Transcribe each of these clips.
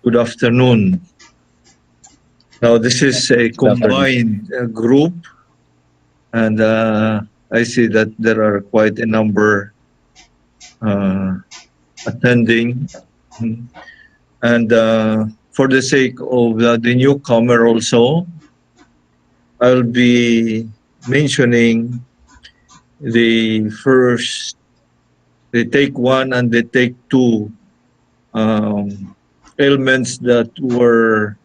Good afternoon. Now, this is a Good afternoon. combined group, and I see that there are quite a number uh, attending. Mhm. And for the sake of the newcomer also, I'll be mentioning the first, the take one and the take two um, ailments that were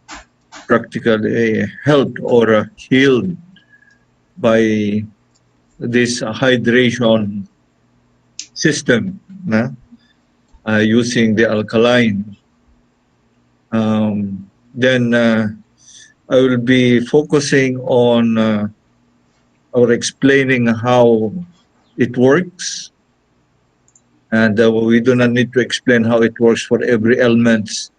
practically helped or healed by this hydration system using the alkaline. Then I will be focusing on or explaining how it works. And we do not need to explain how it works for every element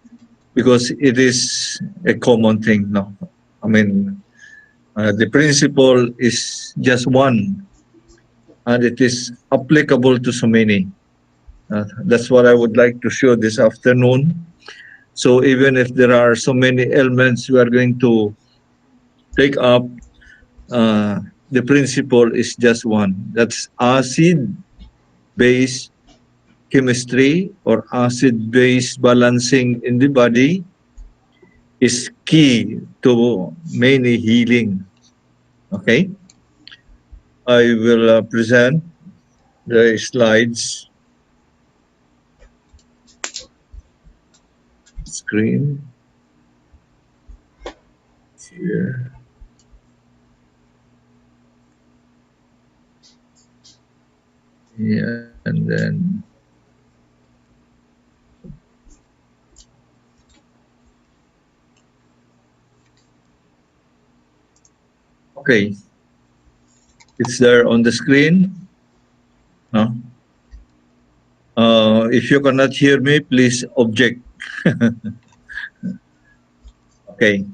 because it is a common thing. No, I mean, the principle is just one and it is applicable to so many. That's what I would like to show this afternoon. So even if there are so many elements we are going to take up, uh, the principle is just one. That's acid-base chemistry or acid-base balancing in the body is key to many healing. Okay? I will present the slides screen here. Yeah, and then okay, it's there on the screen. No? If you cannot hear me, please object. Okay.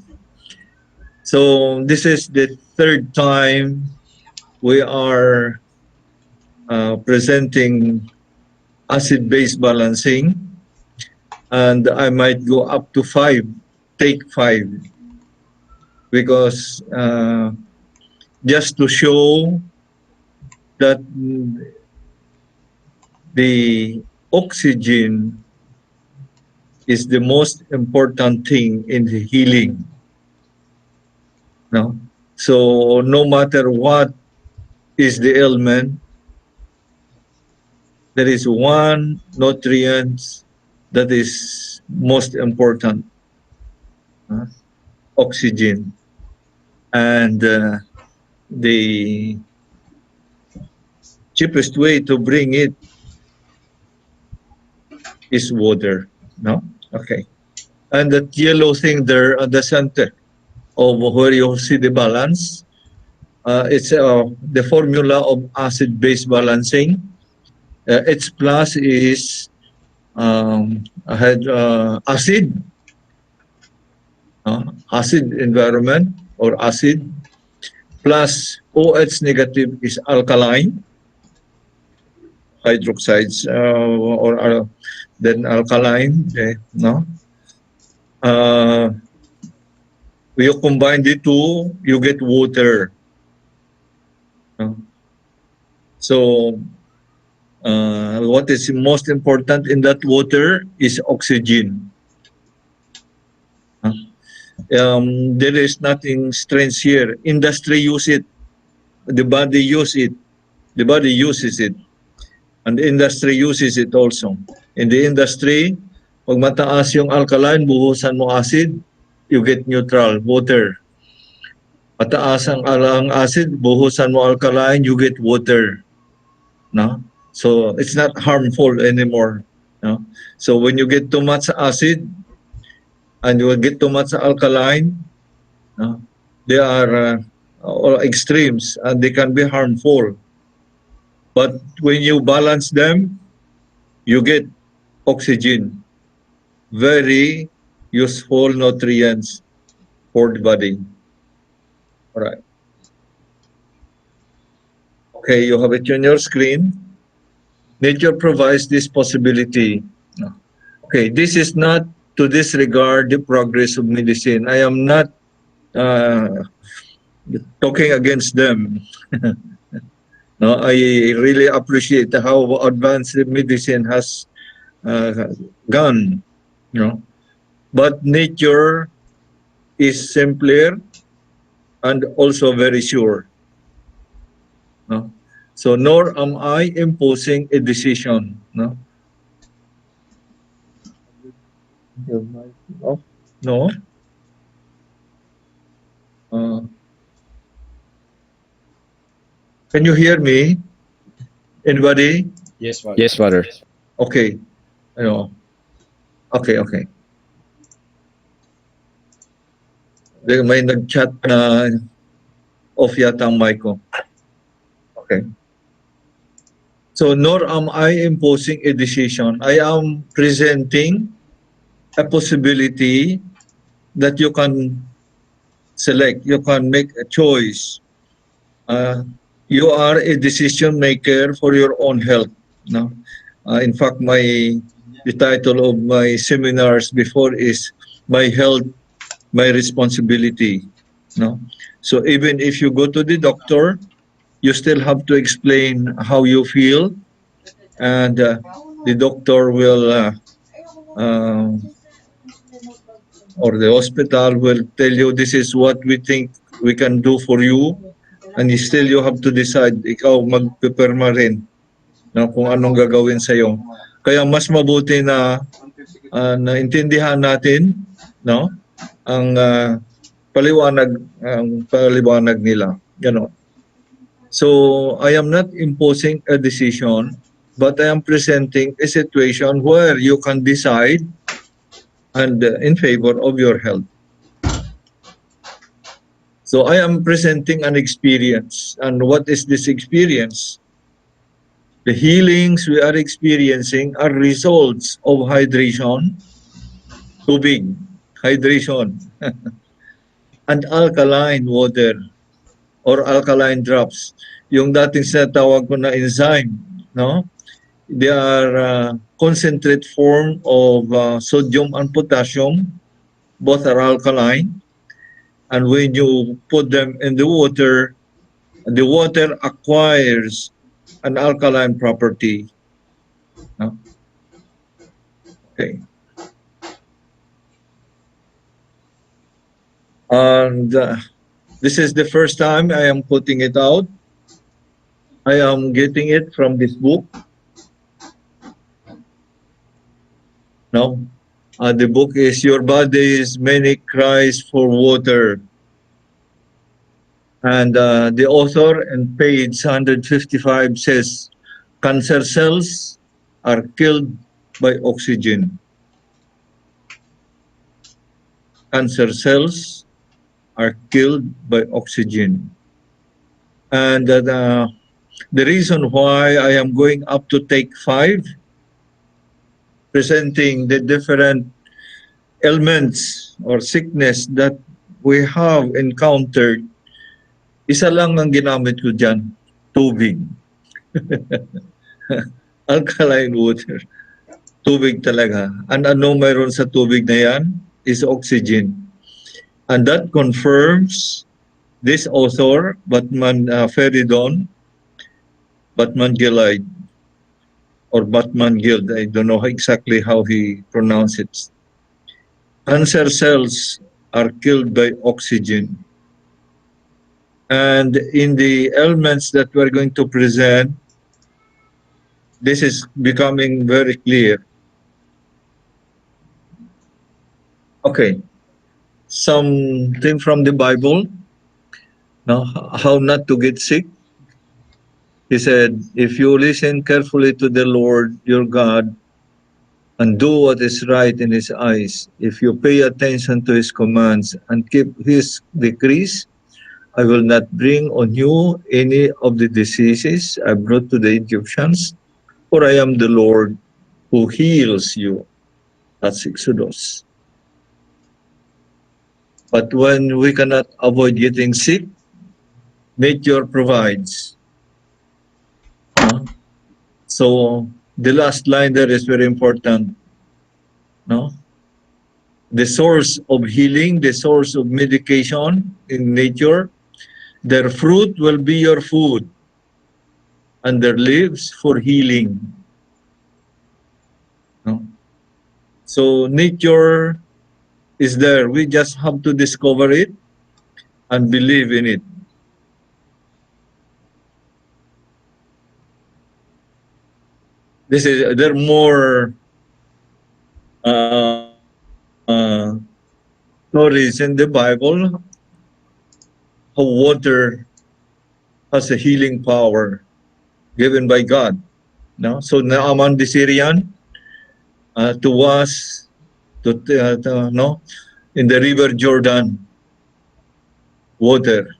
So this is the third time we are presenting acid-base balancing, and I might go up to take five, because just to show that the oxygen is the most important thing in the healing. No? So no matter what is the ailment, there is one nutrient that is most important, oxygen. And the cheapest way to bring it is water. No? Okay. And that yellow thing there at the center of where you see the balance, it's the formula of acid-base balancing. H plus is acid, acid environment or acid, plus OH negative is alkaline hydroxides or then alkaline. Okay, no. You combine the two, you get water. No? So what is most important in that water is oxygen. There is nothing strange here. Industry use it. The body use it. The body uses it. And the industry uses it also. In the industry, pag mataas yung alkaline, buhusan mo acid, you get neutral, water. Mataas ang acid, buhusan mo alkaline, you get water. No? So it's not harmful anymore. No? So when you get too much acid and you get too much alkaline, no? They are all extremes and they can be harmful. But when you balance them, you get oxygen, very useful nutrients for the body. All right. Okay, you have it on your screen. Nature provides this possibility. Okay, this is not to disregard the progress of medicine. I am not talking against them. No, I really appreciate how advanced the medicine has gone. You know, but nature is simpler and also very sure. No? So nor am I imposing a decision. No. Oh, no. Uh, can you hear me? Anybody? Yes, Father. Yes, Father. Okay. Ano? Okay, okay. May nag-chat na off yata ang mic ko. Okay. So nor am I imposing a decision. I am presenting a possibility that you can select, you can make a choice. You are a decision maker for your own health. No? In fact, the title of my seminars before is My Health, My Responsibility. No? So even if you go to the doctor, you still have to explain how you feel, and the doctor will or the hospital will tell you this is what we think we can do for you, and still you have to decide, ikaw magpipirma rin na kung anong gagawin sa iyo. Kaya mas mabuti na naintindihan natin, no, ang paliwanag nila, you know. So I am not imposing a decision, but I am presenting a situation where you can decide and in favor of your health. So I am presenting an experience. And what is this experience? The healings we are experiencing are results of hydration, tubig, hydration, and alkaline water or alkaline drops. Yung dating sinatawag ko na enzyme, no? They are concentrate form of sodium and potassium. Both are alkaline. And when you put them in the water acquires an alkaline property. No? Okay. And this is the first time I am putting it out. I am getting it from this book. No, the book is Your Body's Many Cries for Water. And the author in page 155 says, cancer cells are killed by oxygen. Cancer cells are killed by oxygen. And the reason why I am going up to take 5, presenting the different ailments or sickness that we have encountered, isa lang ang ginamit ko dyan, tubig. Alkaline water. Tubig talaga. And ano mayroon sa tubig na yan? Is oxygen. And that confirms this author, Batman Feridon, Batman Gilide, or Batman Guild, I don't know exactly how he pronounced it. Cancer cells are killed by oxygen. And in the elements that we're going to present, this is becoming very clear. Okay, something from the Bible, no? How not to get sick. He said, if you listen carefully to the Lord your God and do what is right in his eyes, if you pay attention to his commands and keep his decrees, I will not bring on you any of the diseases I brought to the Egyptians, for I am the Lord who heals you. That's Exodus. But when we cannot avoid getting sick, nature provides. No? So the last line there is very important. No? the source of healing, the source of medication in nature. Their fruit will be your food, and their leaves for healing. No? So nature is there. We just have to discover it and believe in it. There are more stories in the Bible how water has a healing power given by God. No? So Naaman the Syrian to wash no in the river Jordan water,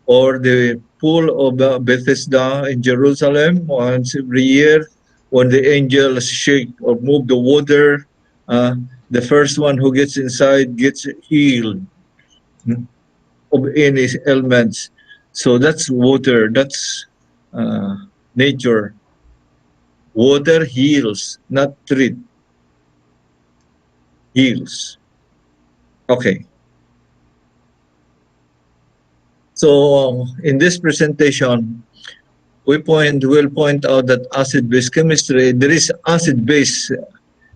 or the pool of Bethesda in Jerusalem once every year when the angels shake or move the water, the first one who gets inside gets healed of any ailments. So that's water, that's nature. Water heals, not treat, heals. Okay. So in this presentation, will point out that acid-base chemistry, there is acid-base.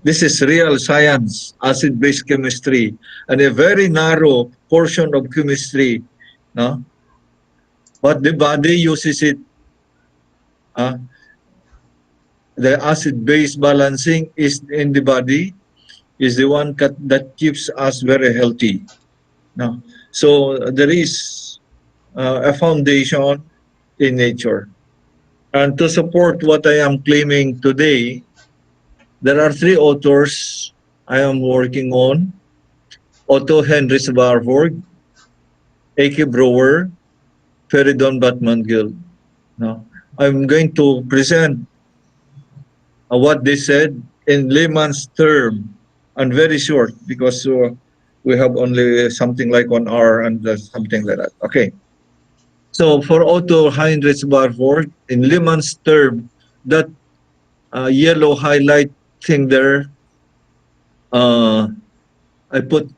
This is real science, acid-base chemistry, and a very narrow portion of chemistry. No? But the body uses it. Uh, the acid-base balancing is in the body is the one that keeps us very healthy. No? So there is a foundation in nature. And to support what I am claiming today, there are three authors I am working on: Otto Henry Svarborg, A.K. Brewer, Feridun Batman Gill. No? I'm going to present what they said in layman's term and very short because we have only something like 1 hour and something like that. Okay. So for Otto Henry Svarborg, in layman's term, that yellow highlight thing there, I put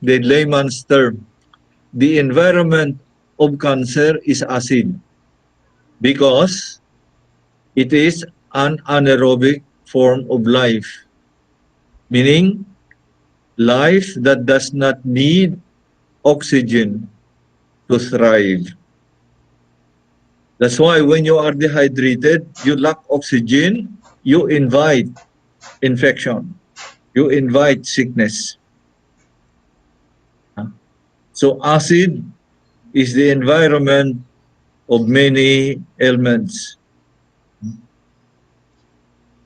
the layman's term. The environment of cancer is acid because it is an anaerobic form of life, meaning life that does not need oxygen to thrive. That's why when you are dehydrated, you lack oxygen, you invite infection, you invite sickness. So acid is the environment of many ailments.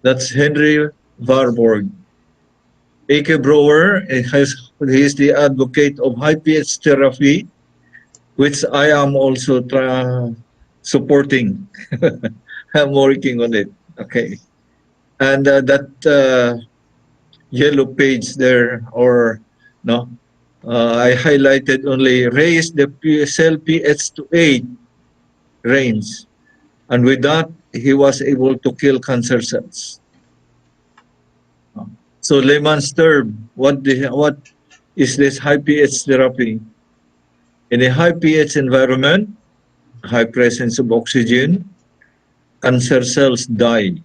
That's Henry Warburg. A.K. Brewer he is the advocate of high pH therapy, which I am also supporting. I'm working on it. Okay. And that yellow page there, or no, I highlighted only raise the cell pH to 8 range. And with that, he was able to kill cancer cells. So layman's term, what is this high pH therapy? In a high pH environment, high presence of oxygen, cancer cells die.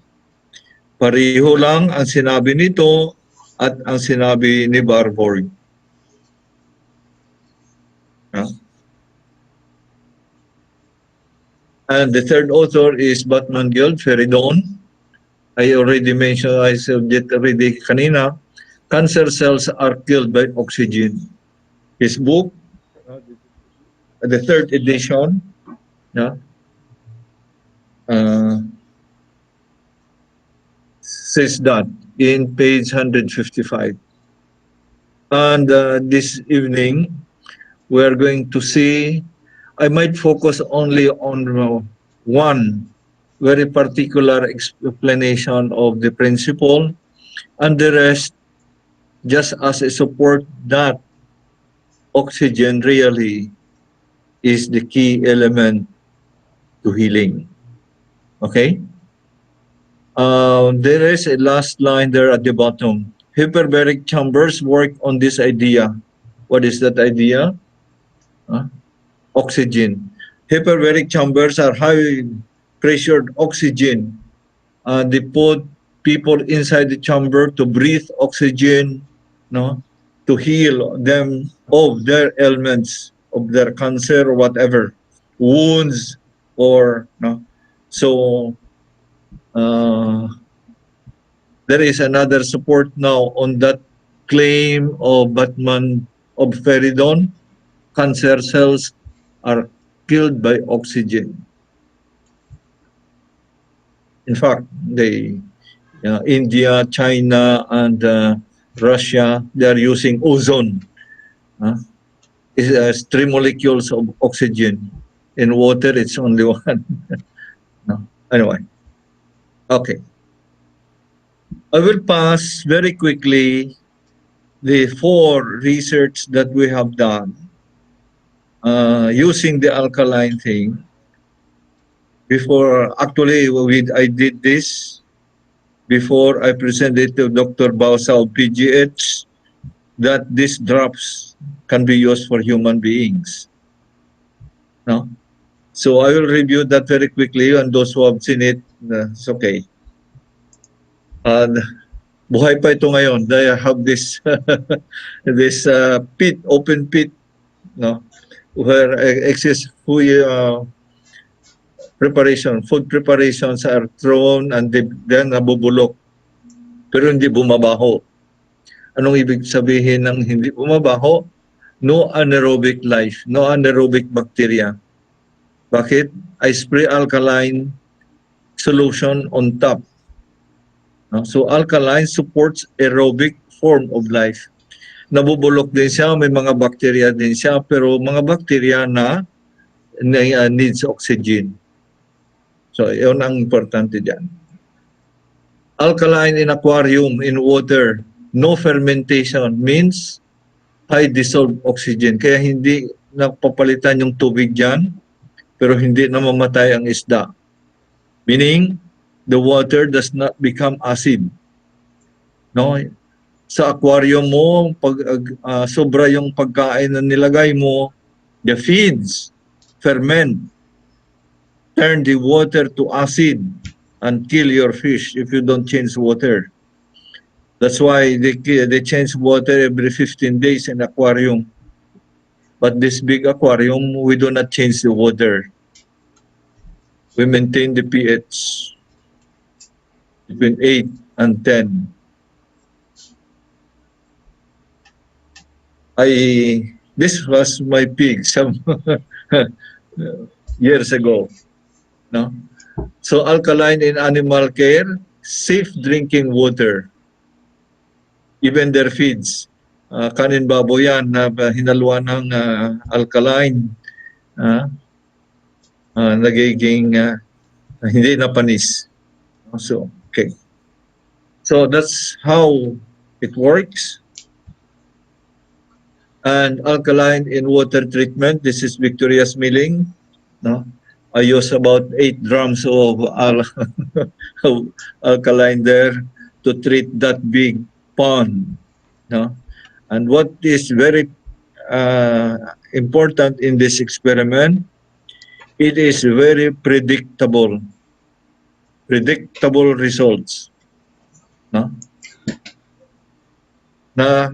Pareho lang ang sinabi nito at ang sinabi ni Warburg. And the third author is Batman Gill, Feridun. I already mentioned, I said it already kanina, cancer cells are killed by oxygen. His book, the third edition, says that in page 155. And this evening, we are going to see, I might focus only on one very particular explanation of the principle, and the rest just as a support that oxygen really is the key element to healing. Okay? There is a last line there at the bottom. hyperbaric chambers work on this idea. What is that idea? Oxygen. Hyperbaric chambers are high pressured oxygen. They put people inside the chamber to breathe oxygen, no, to heal them of their ailments, of their cancer or whatever, wounds or no. So there is another support now on that claim of Batman of Feridon. Cancer cells are killed by oxygen. In fact, India, China, and Russia, they are using ozone. It's 3 molecules of oxygen. In water, it's only one. No. Anyway, okay. I will pass very quickly the 4 research that we have done using the alkaline thing. Before, actually, I did this before I presented to Dr. Bausa of PGH that these drops can be used for human beings. No? So I will review that very quickly, and those who have seen it, it's okay. Buhay pa ito ngayon. They have this this pit, open pit, no, where excess food preparations are thrown and then nabubulok. Pero hindi bumabaho. Anong ibig sabihin ng hindi bumabaho? No anaerobic life, no anaerobic bacteria. Bakit? I spray alkaline solution on top. So alkaline supports aerobic form of life. Nabubulok din siya, may mga bacteria din siya, pero mga bacteria na needs oxygen. So yun ang importante dyan. Alkaline in aquarium, in water, no fermentation means high dissolved oxygen. Kaya hindi napapalitan yung tubig dyan, pero hindi na mamatay ang isda. Meaning, the water does not become acid. No? Sa aquarium mo, pag sobra yung pagkain na nilagay mo, the feeds ferment, turn the water to acid and kill your fish if you don't change water. That's why they change water every 15 days in aquarium. But this big aquarium, we do not change the water. We maintain the pH between 8 and 10. This was my pig some years ago. No? So alkaline in animal care, safe drinking water. Even their feeds. Kanin baboy yan na hinaluan ng alkaline. Nagiging hindi na panis. So, okay. So that's how it works. And alkaline in water treatment, this is Victoria's Milling. No? I use about 8 drums of alkaline there to treat that big pond. No? And what is very important in this experiment, it is very predictable. Predictable results. No? Na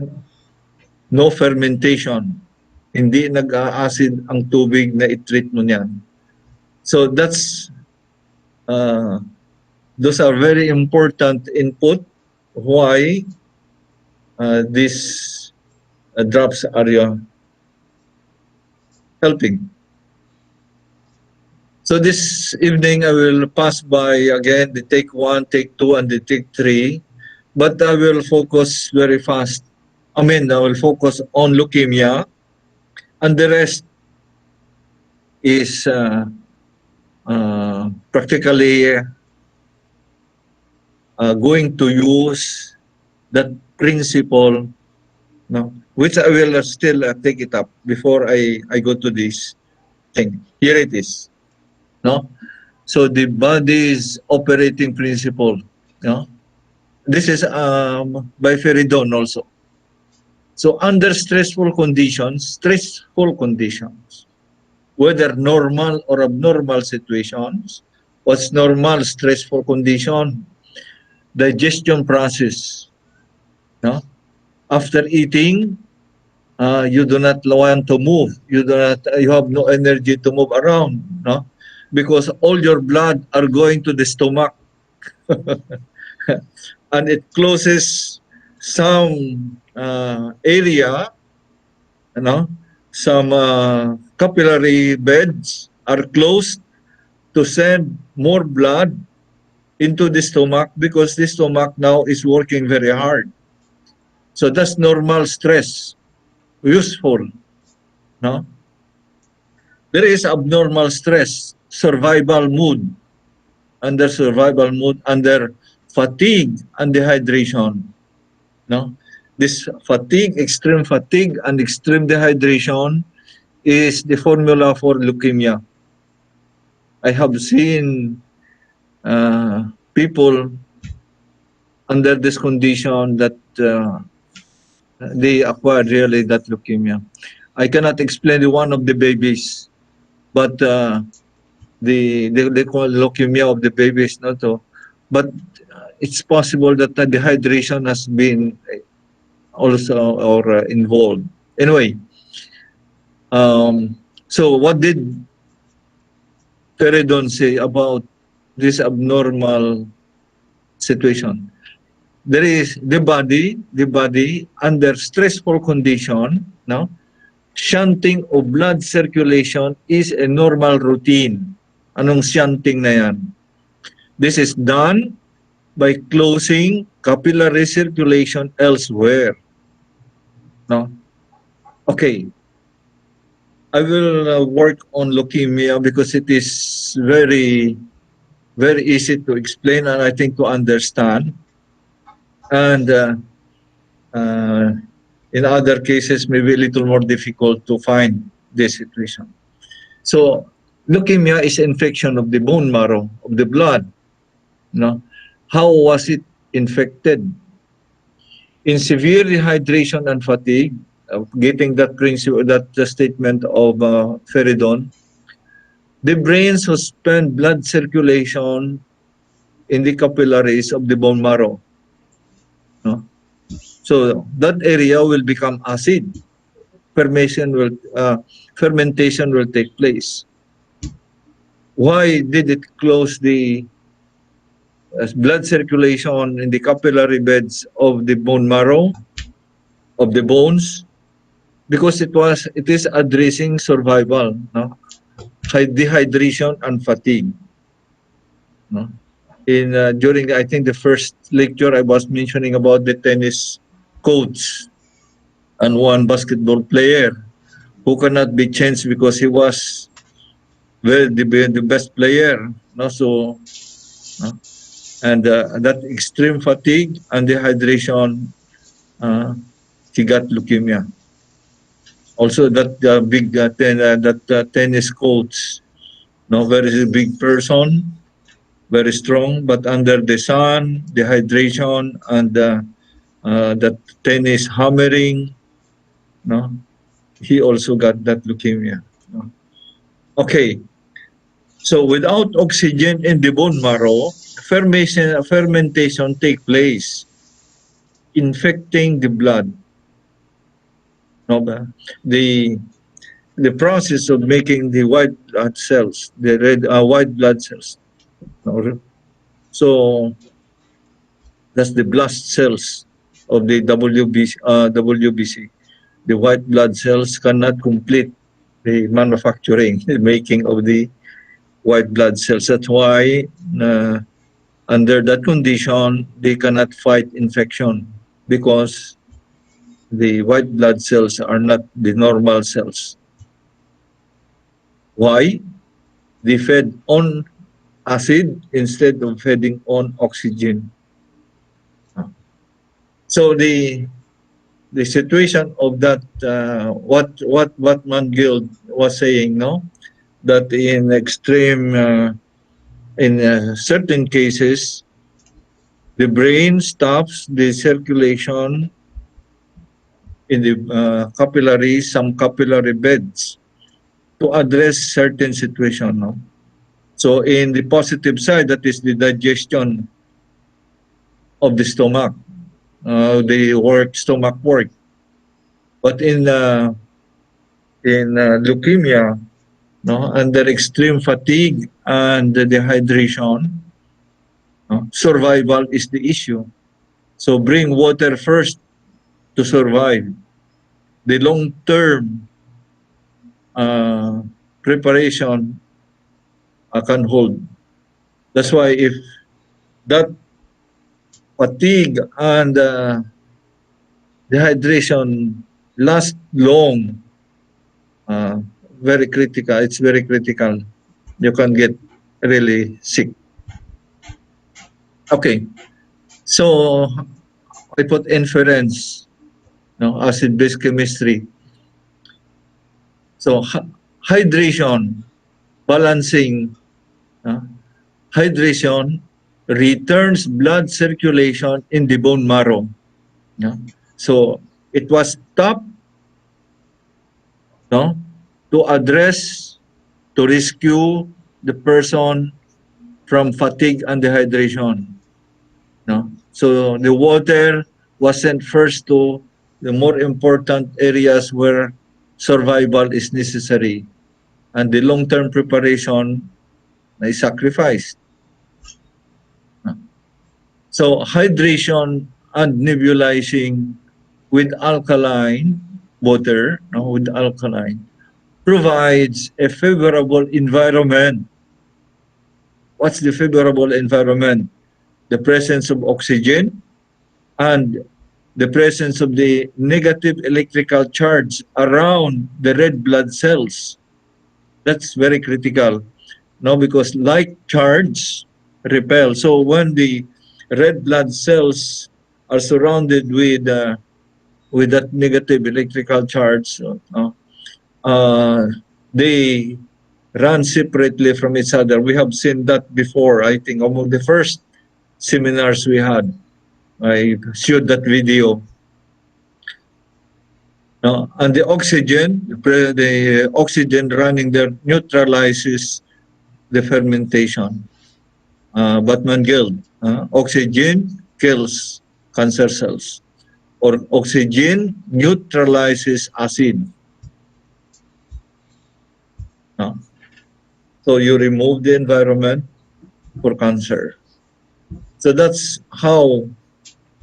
no fermentation. Hindi nag-a-acid ang tubig na i-treat mo niyan. So that's those are very important input why these drops are helping. So this evening I will pass by again the take 1, take 2, and the take 3, but I will focus very fast. I will focus on leukemia, and the rest is practically going to use that principle, no, which I will still take it up before I go to this thing. Here it is. No? So the body's operating principle, no? This is by Feridon also. So under stressful conditions, whether normal or abnormal situations, what's normal stressful condition? Digestion process. No? After eating, you do not want to move. You have no energy to move around, no? Because all your blood are going to the stomach and it closes some area, you know, some capillary beds are closed to send more blood into the stomach because the stomach now is working very hard. So that's normal stress, useful, no? There is abnormal stress, survival mood, under fatigue and dehydration. No, this fatigue, extreme fatigue, and extreme dehydration is the formula for leukemia. I have seen people under this condition that they acquired really that leukemia. I cannot explain the one of the babies, but they call leukemia of the babies, not so. But it's possible that the dehydration has been also or involved. Anyway, so what did Feridon say about this abnormal situation? There is the body under stressful condition, no? Shunting of blood circulation is a normal routine. Anong shunting na yan? This is done by closing capillary circulation elsewhere. No? Okay. I will work on leukemia because it is very, very easy to explain and I think to understand. And in other cases, maybe a little more difficult to find this situation. So, leukemia is infection of the bone marrow, of the blood. No? How was it infected? In severe dehydration and fatigue, getting that principle, that statement of Feridon, the brain suspend blood circulation in the capillaries of the bone marrow. No? So that area will become acid. Fermentation will take place. Why did it close the blood circulation in the capillary beds of the bone marrow, of the bones? Because it is addressing survival, no? Dehydration and fatigue. No? In during I think the first lecture I was mentioning about the tennis coach and one basketball player who cannot be changed because he was the best player. No? So no? And that extreme fatigue and dehydration, he got leukemia. Also, that tennis coach, no, very big person, very strong, but under the sun, dehydration, and that tennis hammering, no, he also got that leukemia. No? Okay, so without oxygen in the bone marrow, fermentation take place, infecting the blood. No, the process of making the white blood cells, the white blood cells. So that's the blast cells of the WBC. The white blood cells cannot complete the manufacturing, the making of the white blood cells. That's why under that condition, they cannot fight infection because the white blood cells are not the normal cells. Why? They fed on acid instead of feeding on oxygen. So the situation of that what Mangild was saying, no, that in extreme in certain cases The brain stops the circulation in the capillaries, some capillary beds, to address certain situation. No? So in the positive side, that is the digestion of the stomach, stomach work. But in leukemia, no, under extreme fatigue and dehydration, no, survival is the issue. So bring water first to survive. The long-term preparation can hold. That's why if that fatigue and dehydration last long, very critical. It's very critical. You can get really sick. Okay, so I put inference, no, acid-base chemistry. So hydration, balancing, hydration returns blood circulation in the bone marrow. No? So it was stopped, no, to address, to rescue the person from fatigue and dehydration. No? So the water was sent first to the more important areas where survival is necessary, and the long-term preparation is sacrificed. So hydration and nebulizing with alkaline water, no, with alkaline, provides a favorable environment. What's the favorable environment? The presence of oxygen and the presence of the negative electrical charge around the red blood cells. That's very critical. No, because like charge repel. So when the red blood cells are surrounded with that negative electrical charge, they run separately from each other. We have seen that before. I think among the first seminars we had, I showed that video. And the oxygen running there neutralizes the fermentation. Batman-Guild, oxygen kills cancer cells, or oxygen neutralizes acid. So you remove the environment for cancer. So that's how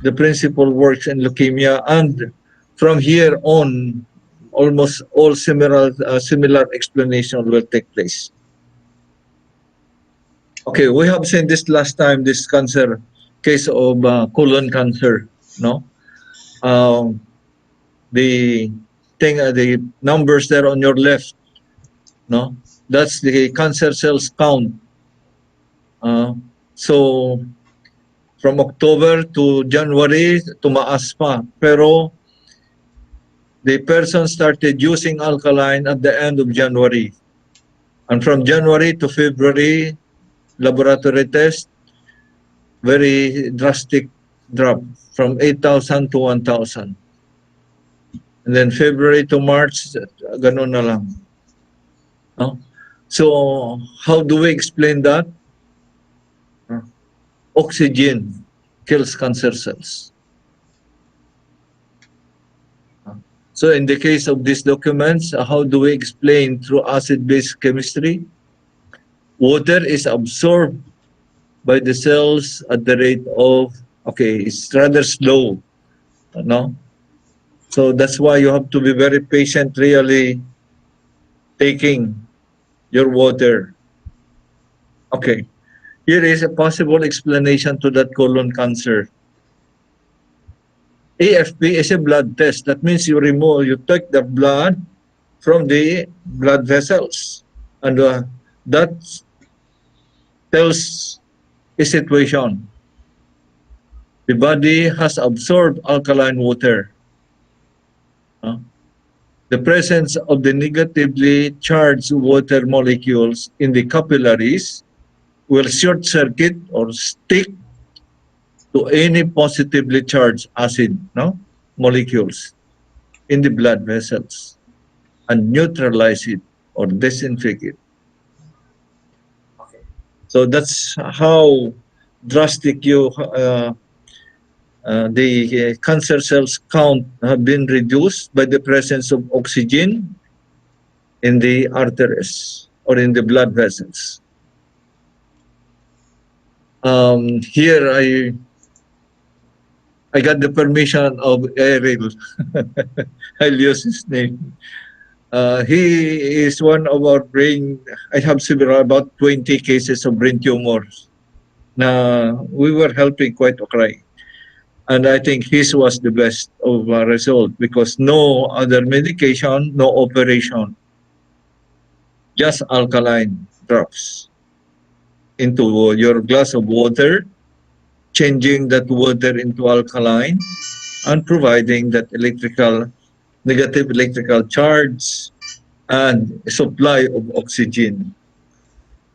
the principle works in leukemia, and from here on, almost all similar explanation will take place. Okay, we have seen this last time, this cancer case of colon cancer, no? The thing, the numbers there on your left, no? That's the cancer cells count. So from October to January, tumaas pa. Pero the person started using alkaline at the end of January. And from January to February, laboratory test, very drastic drop from 8,000 to 1,000. And then February to March, ganun na lang. No? So how do we explain that? Oxygen kills cancer cells. So in the case of these documents, how do we explain through acid-base chemistry? Water is absorbed by the cells at the rate of, okay, it's rather slow, no? So that's why you have to be very patient really taking your water. Okay, here is a possible explanation to that colon cancer. AFP is a blood test. That means you take the blood from the blood vessels, and that tells a situation. The body has absorbed alkaline water. The presence of the negatively charged water molecules in the capillaries will short circuit or stick to any positively charged acid, no, molecules in the blood vessels and neutralize it or disinfect it. So that's how drastic the cancer cells count have been reduced by the presence of oxygen in the arteries or in the blood vessels. Here I got the permission of Eril. I'll use his name. He is one of our brain. I have several, about 20 cases of brain tumors. Now we were helping quite okay. And I think his was the best of result because no other medication, no operation, just alkaline drops into your glass of water, changing that water into alkaline, and providing that negative electrical charge and supply of oxygen.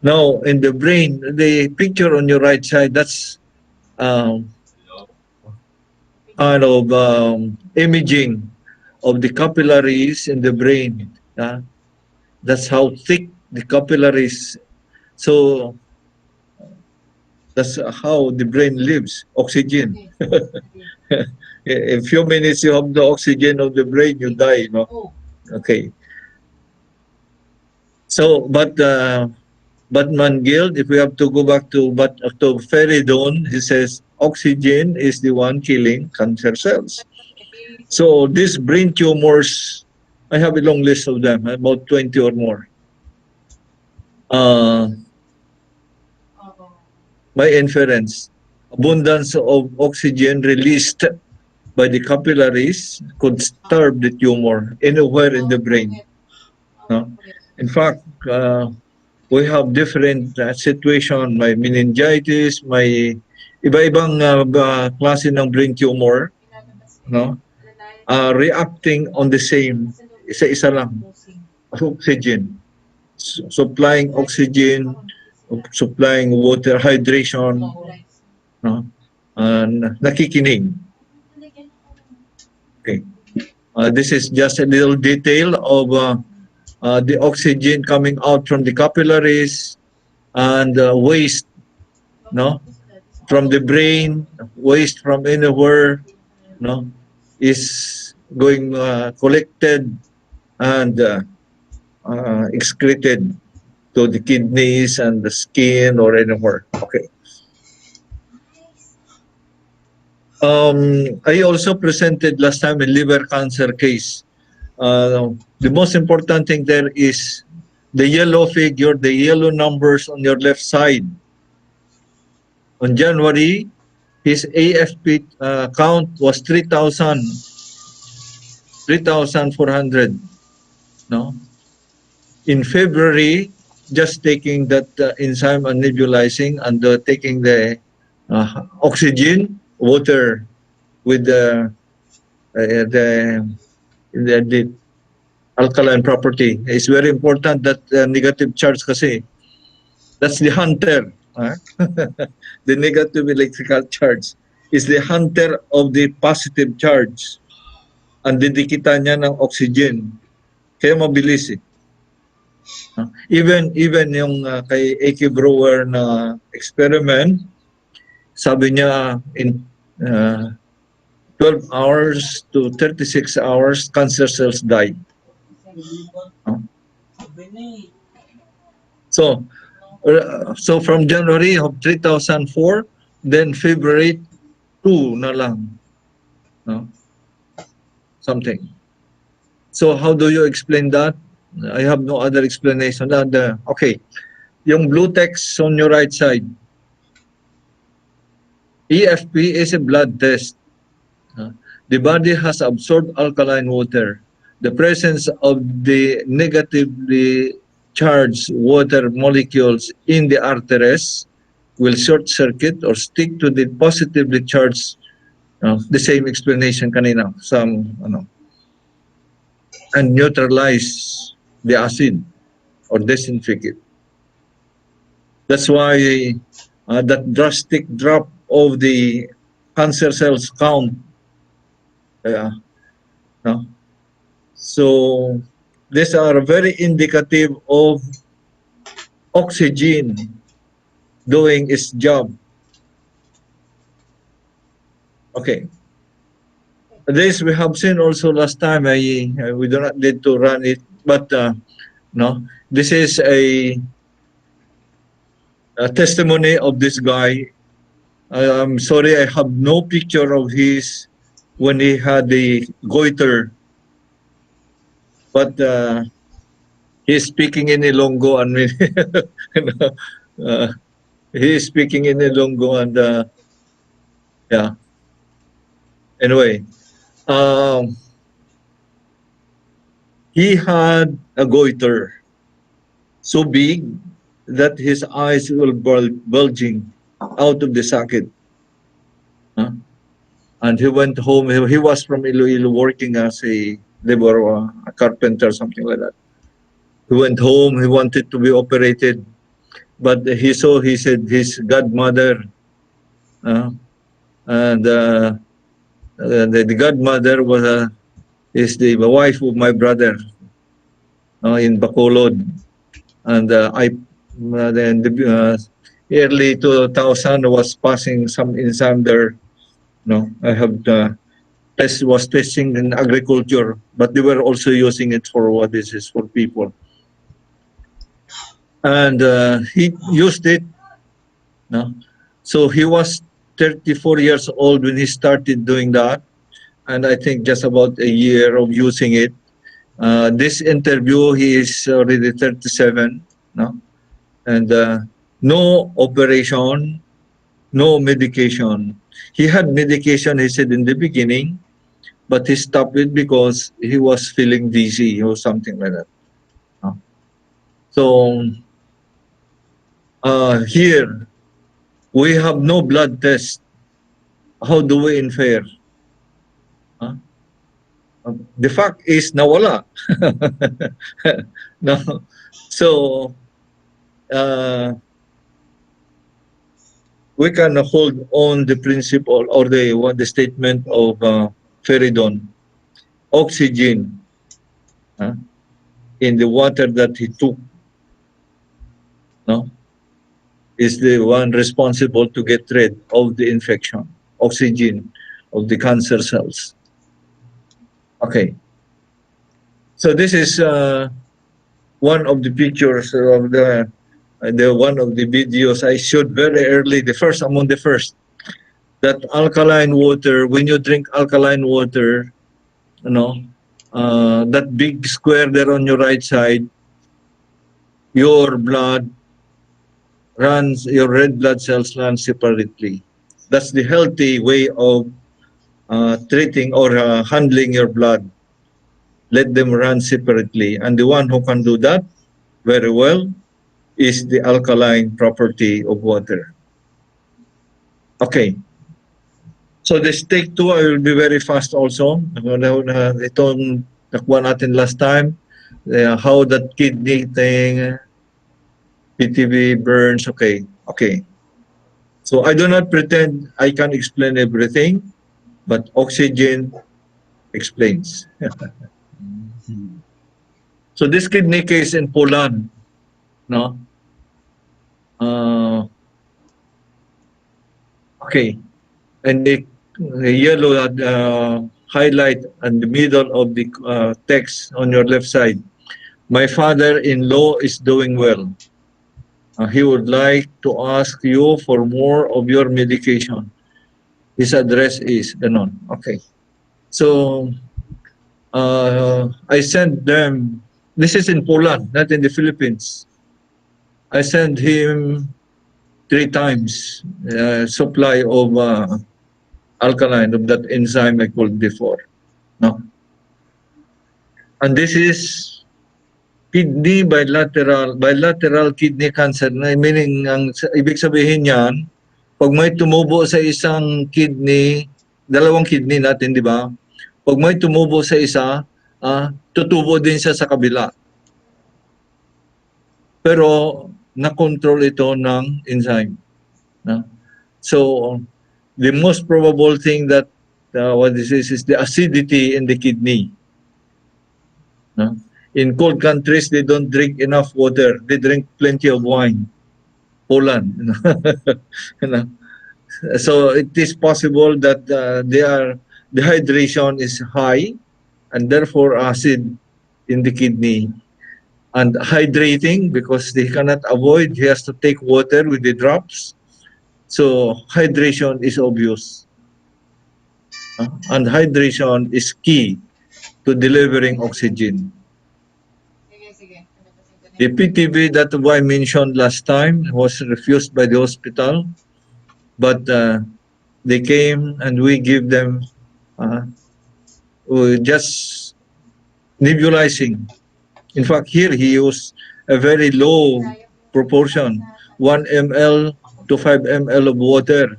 Now, in the brain, the picture on your right side, that's um, kind of imaging of the capillaries in the brain. That's how thick the capillaries. So that's how the brain lives. Oxygen. A few minutes you have the oxygen of the brain, you die. No. Okay. So, but Mangild, if we have to go back to Feridun, he says oxygen is the one killing cancer cells. So these brain tumors, I have a long list of them, about 20 or more. My inference, abundance of oxygen released by the capillaries could starve the tumor anywhere in the brain. No? In fact, we have different situation. May meningitis, may iba-ibang klase ng brain tumor, no? Reacting on the same, isa-isa lang, oxygen. Supplying oxygen, supplying water, hydration, no? Nakikinig. Okay. This is just a little detail of the oxygen coming out from the capillaries and waste, no, from the brain, waste from anywhere, no, is going collected and excreted to the kidneys and the skin or anywhere. Okay. I also presented last time a liver cancer case. The most important thing there is the yellow figure, the yellow numbers on your left side. On January, his AFP count was 3,400. No? In February, just taking that enzyme and nebulizing and taking the oxygen, water with the alkaline property. It's very important that negative charge kasi. That's the hunter. The negative electrical charge is the hunter of the positive charge. Ang didikita niya ng oxygen. Kaya mabilis eh. Even yung kay A.K. Brewer na experiment, sabi niya in 12 hours to 36 hours, cancer cells die. So from January of 3,004, then February 2 na lang. No? Something. So how do you explain that? I have no other explanation. Okay, yung blue text on your right side. EFP is a blood test. The body has absorbed alkaline water. The presence of the negatively charged water molecules in the arteries will short circuit or stick to the positively charged, the same explanation kanina, and neutralize the acid or disinfect it. That's why that drastic drop of the cancer cells count. Yeah. No? So these are very indicative of oxygen doing its job. Okay. This we have seen also last time. We do not need to run it, but no, this is a testimony of this guy. I'm sorry, I have no picture of his when he had the goiter, but he's speaking in Ilonggo and uh, he is speaking in Ilonggo and yeah. Anyway, um, he had a goiter so big that his eyes were bulging out of the socket. Huh? And he went home. He was from Iloilo working as a laborer, a carpenter, something like that. He went home. He wanted to be operated, but he said his godmother, uh, and the godmother was is the wife of my brother in Bacolod, and then the early 2000 was passing some exam there. No, I have was testing in agriculture, but they were also using it for what this is for people. And he used it. No, so he was 34 years old when he started doing that, and I think just about a year of using it. This interview, he is already 37. No, and no operation, no medication. He had medication, he said in the beginning, but he stopped it because he was feeling dizzy or something like that. So here we have no blood test. How do we infer? Huh? The fact is nawala. No. So we can hold on the principle or the statement of Feridon. Oxygen in the water that he took, no, is the one responsible to get rid of the infection, oxygen of the cancer cells. Okay. So this is one of the pictures of the one of the videos I showed very early, the first among the first, that alkaline water, when you drink alkaline water, you know, that big square there on your right side, your blood runs, your red blood cells run separately. That's the healthy way of treating or handling your blood. Let them run separately. And the one who can do that very well is the alkaline property of water. Okay. So this take two, I will be very fast also. Itong nakuha natin last time, how that kidney thing, PTB, burns, okay. Okay. So I do not pretend I can explain everything, but oxygen explains. So this kidney case in Poland, no? Okay. And the yellow highlight in the middle of the text on your left side. My father-in-law is doing well. He would like to ask you for more of your medication. His address is ganon. Okay. So I sent them. This is in Poland, not in the Philippines. I sent him 3 times supply of alkaline of that enzyme I called before. No, and this is kidney bilateral kidney cancer. Meaning, ang ibig sabihin niyan, pag may tumubo sa isang kidney, dalawang kidney natin, di ba? Pag may tumubo sa isa, tutubo din siya sa kabila. Pero na-control ito ng enzyme. No? So the most probable thing that what this is the acidity in the kidney. No? In cold countries, they don't drink enough water. They drink plenty of wine. Poland. You know. So it is possible that the hydration is high and therefore acid in the kidney. And hydrating, because they cannot avoid, he has to take water with the drops. So hydration is obvious. And hydration is key to delivering oxygen. The PTB that I mentioned last time was refused by the hospital, but they came and we give them just nebulizing. In fact, here he used a very low proportion, 1 ml to 5 ml of water,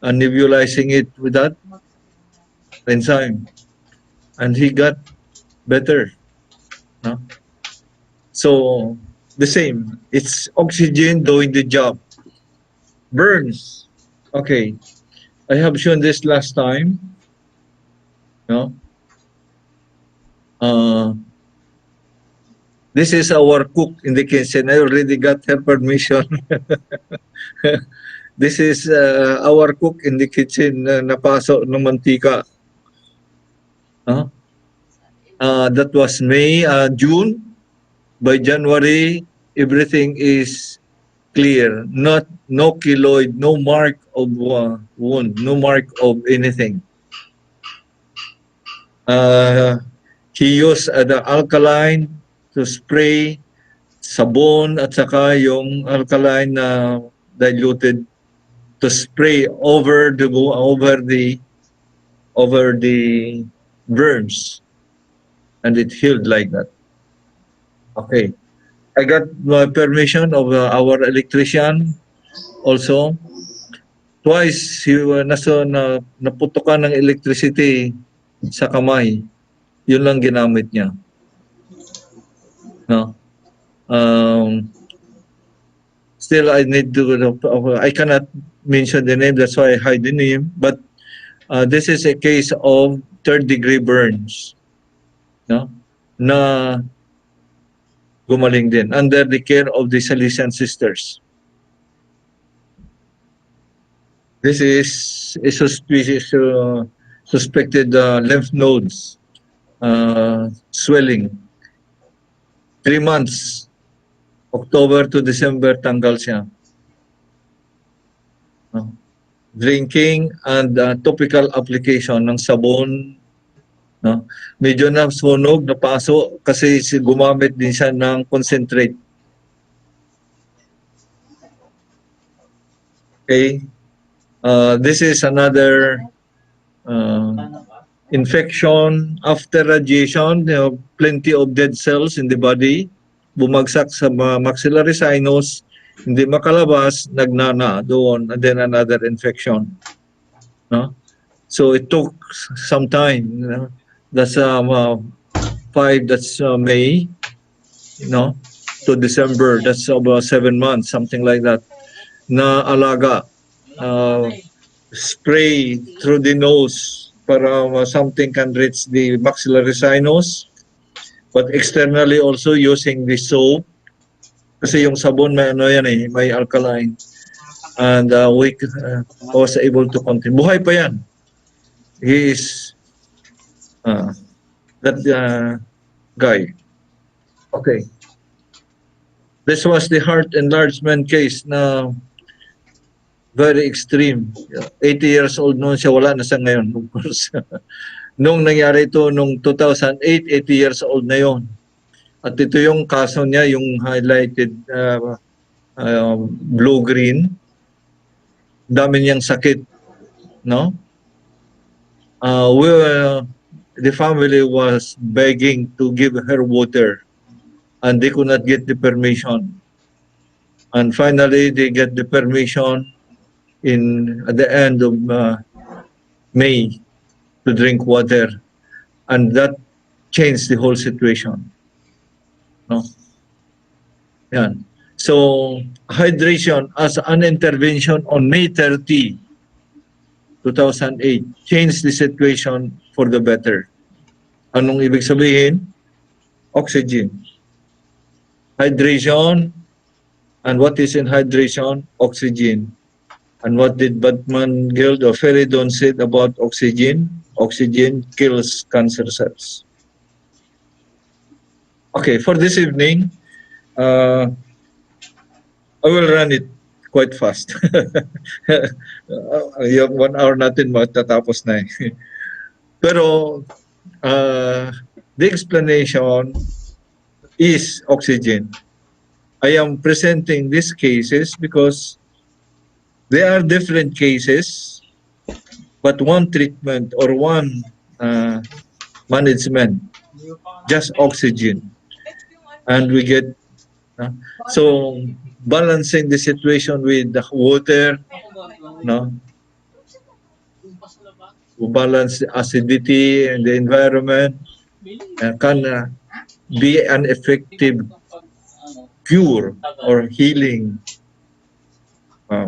and nebulizing it with that enzyme. And he got better. No? So, the same. It's oxygen doing the job. Burns. Okay. I have shown this last time. No? This is our cook in the kitchen. I already got her permission. This is our cook in the kitchen na napasok ng mantika. That was May, June. By January, everything is clear. No keloid, no mark of wound, no mark of anything. He used the alkaline to spray sabon at saka yung alkaline na diluted to spray over the burns, and it healed like that. Okay, I got my permission of our electrician also. Twice naputukan ng electricity sa kamay. Yun lang ginamit niya. No. Still, I need to. I cannot mention the name. That's why I hide the name. But this is a case of third-degree burns. No, na gumaling din under the care of the Salesian sisters. This is a suspected lymph nodes swelling. 3 months, October to December, tanggal siya. Drinking and topical application ng sabon. No? Medyo na sunog, napaso kasi gumamit din siya ng concentrate. Okay. This is another infection after radiation. Plenty of dead cells in the body. Bumagsak sa maxillary sinus, hindi makalabas, nagnana doon, and then another infection. No? So it took some time. You know? That's 5, that's May, to December. That's about 7 months, something like that. Na alaga. Spray through the nose para something can reach the maxillary sinus, but externally also using the soap kasi yung sabon may may alkaline, and we was able to continue. Buhay pa yan. He is that guy. Okay. This was the heart enlargement case na very extreme. 80 years old noon siya, wala na siya ngayon, of course. Nung nangyari ito, nung 2008, 80 years old na yon. At ito yung kaso niya, yung highlighted blue-green. Dami niyang sakit. No? The family was begging to give her water, and they could not get the permission. And finally, they get the permission at the end of May to drink water, and that changed the whole situation. No? Yan. So hydration as an intervention on May 30, 2008 changed the situation for the better. Anong ibig sabihin? Oxygen. Hydration. And what is in hydration? Oxygen. And what did Batman Guild of Feridon said about oxygen? Oxygen kills cancer cells. Okay, for this evening, I will run it quite fast. Yung 1 hour natin matatapos na eh. Pero the explanation is oxygen. I am presenting these cases because they are different cases, but one treatment or one management, just oxygen. And we get, so balancing the situation with the water, no? To balance the acidity in the environment can be an effective cure or healing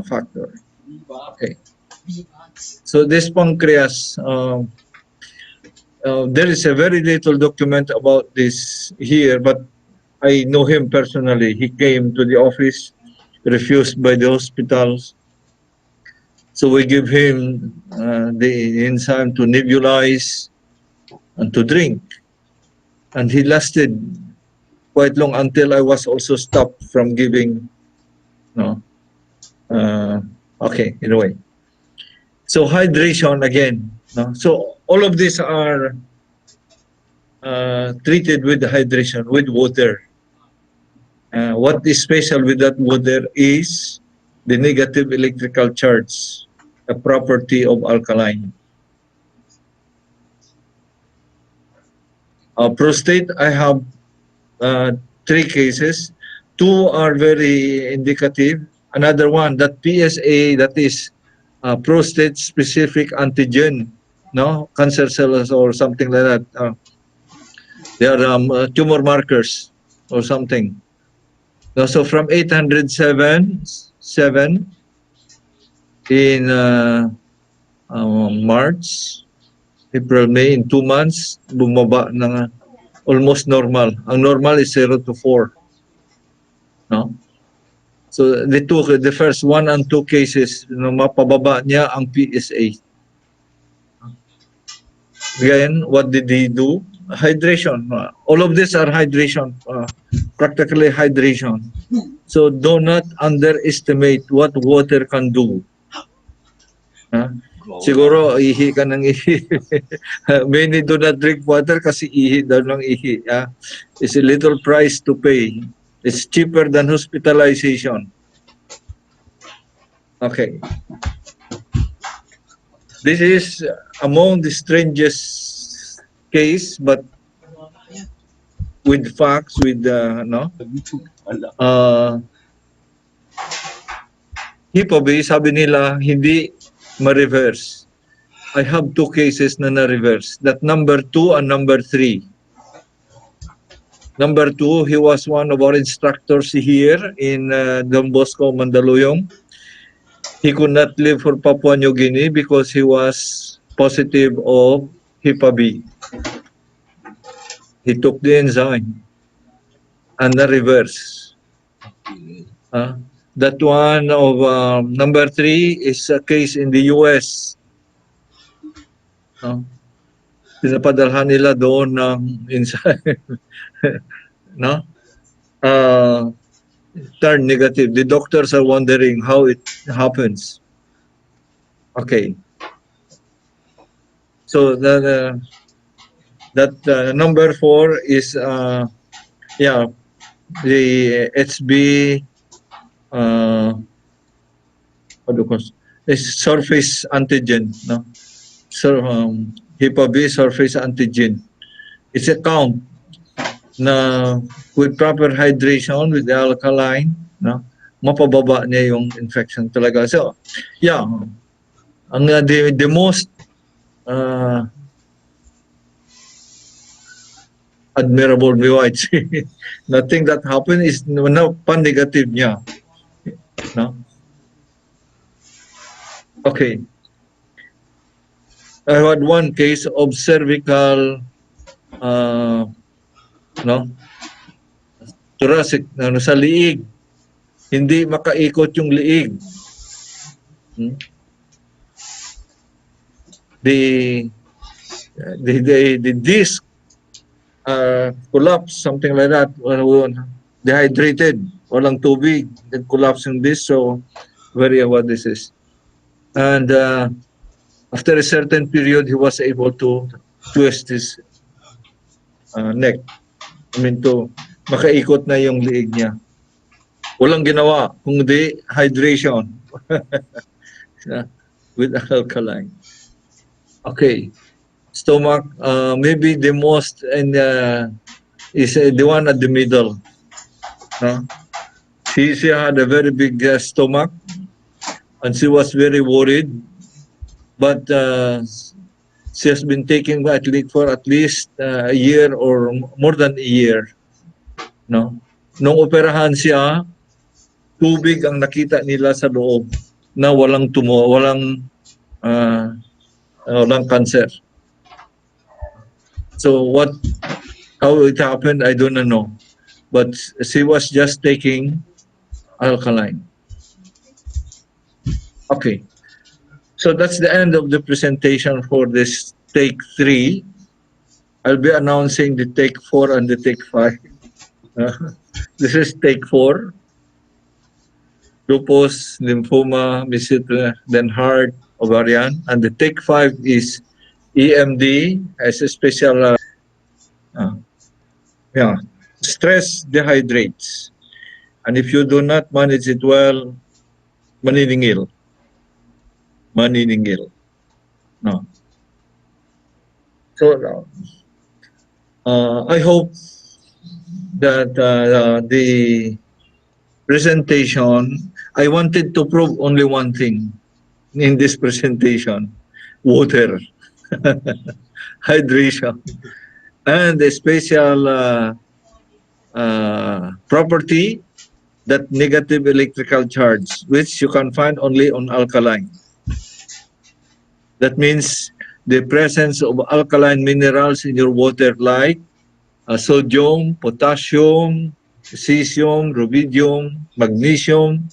factor. Okay. So this pancreas, there is a very little document about this here, but I know him personally. He came to the office, refused by the hospitals. So we give him the enzyme to nebulize and to drink. And he lasted quite long until I was also stopped from giving, no. Okay, anyway. So hydration again. No? So all of these are treated with hydration, with water. What is special with that water is the negative electrical charge, a property of alkaline. Prostate, I have 3 cases. 2 are very indicative. Another one, that PSA, that is prostate-specific antigen, no, cancer cells or something like that. They are tumor markers or something. So from 807 in March, April, May, in 2 months, bumaba na almost normal. Ang normal is 0 to 4. No? So the first 1 and 2 cases, mapababa niya ang PSA. Again, what did he do? Hydration. All of these are hydration, practically hydration. So do not underestimate what water can do. Siguro ihi ka ng ihi. Many do not drink water kasi ihi daw ng ihi. It's a little price to pay. It's cheaper than hospitalization. Okay. This is among the strangest case, but with facts, with HIPAA, sabi nila hindi ma-reverse. I have 2 cases na na-reverse. That number 2 and number 3. Number 2, he was one of our instructors here in Don Bosco, Mandaluyong. He could not leave for Papua New Guinea because he was positive of HIPAA-B. He took the enzyme and na-reverse. That one of number 3 is a case in the US. Pinapadalhan nila doon ng enzyme. No? Turn negative. The doctors are wondering how it happens. Okay. So that number 4 is the HB is surface antigen, no? So HIPAA-B surface antigen. It's a count na with proper hydration, with the alkaline, no, mapababa niya yung infection talaga. So, yeah, ang the most admirable might nothing that happened is pan-negative niya. No? Okay. I had one case of cervical, no, thoracic, sa liig. Hindi makaikot yung liig. Hmm? The disc collapse, something like that. Dehydrated, walang tubig, collapse yung disc. So, very what this is. And after a certain period, he was able to twist his neck. I mean, to makaikot na yung liig niya. Walang ginawa, kundi hydration with alkaline. Okay. Stomach, maybe the most is the one at the middle. No? She had a very big stomach, and she was very worried. But she has been taking for at least a year or more than a year. No? Nung operahan siya, tubig ang nakita nila sa loob na walang walang cancer. So how it happened, I don't know. But she was just taking alkaline. Okay. So that's the end of the presentation for this take 3. I'll be announcing the take 4 and the take 5. This is take 4. Lupus, lymphoma, mesenteric, then heart, ovarian. And the take 5 is EMD as a special stress dehydrates. And if you do not manage it well, maniningil. No. So I hope that the presentation, I wanted to prove only one thing in this presentation: water, hydration, and a special property, that negative electrical charge, which you can find only on alkaline. That means the presence of alkaline minerals in your water, like sodium, potassium, cesium, rubidium, magnesium.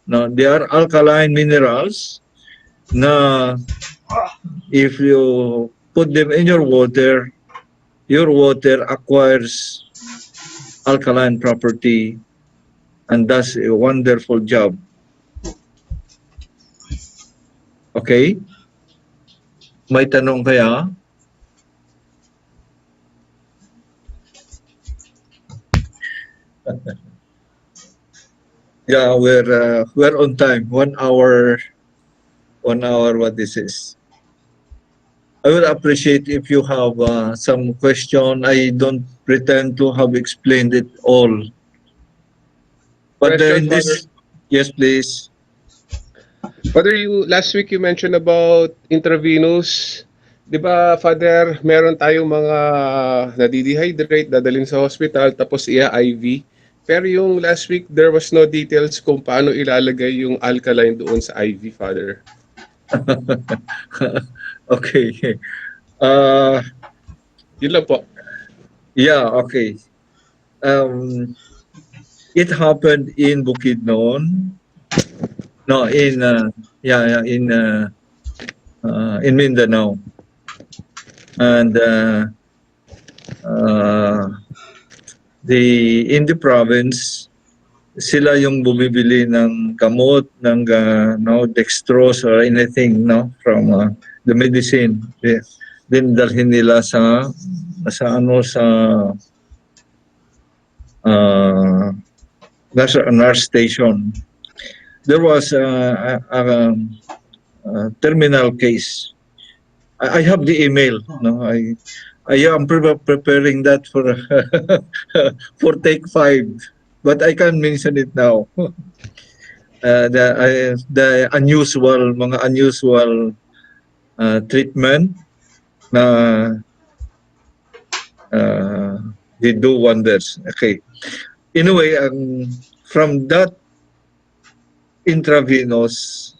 Now, they are alkaline minerals na if you put them in your water acquires alkaline property and does a wonderful job. Okay? May tanong kaya? Yeah, we're on time. 1 hour. What this is. I would appreciate if you have some question. I don't pretend to have explained it all. But Question, in this, yes, please. Father, last week you mentioned about intravenous. Di ba, Father, meron tayong mga nadidehydrate, dadalhin sa hospital, tapos i-IV. Pero yung last week, there was no details kung paano ilalagay yung alkaline doon sa IV, Father. Okay. Yun lang po. Yeah, okay. It happened in Bukidnon. No, in Mindanao. And in the province, sila yung bumibili ng gamot, ng dextrose or anything, from the medicine. Then dalhin nila sa nurse station. There was a terminal case. I have the email. No, I am preparing that for for take 5, but I can't mention it now. The mga unusual treatment na they do wonders. Okay. Anyway, from that intravenous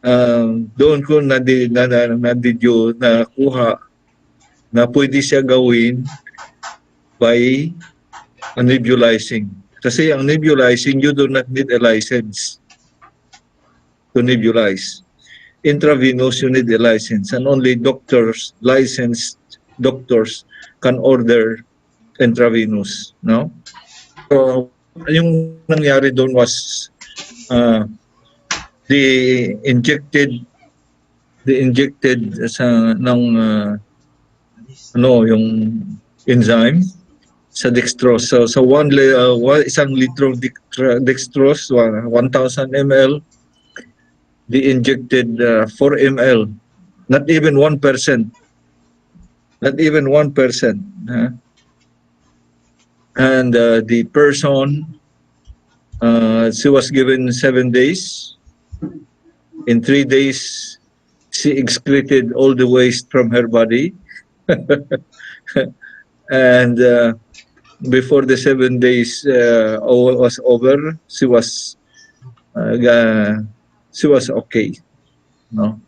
doon ko nakuha na pwede siya gawin by nebulizing. Kasi ang nebulizing, you do not need a license to nebulize. Intravenous, you need a license, and only doctors, licensed doctors, can order intravenous. No? So, yung nangyari doon was the injected sa ng yung enzyme sa dextrose. So isang litro dextrose, 1,000 ml, they injected 4 ml, not even 1%. Not even 1%. And the person, she was given 7 days. In 3 days, she excreted all the waste from her body. And before the 7 days was over, she was okay. No,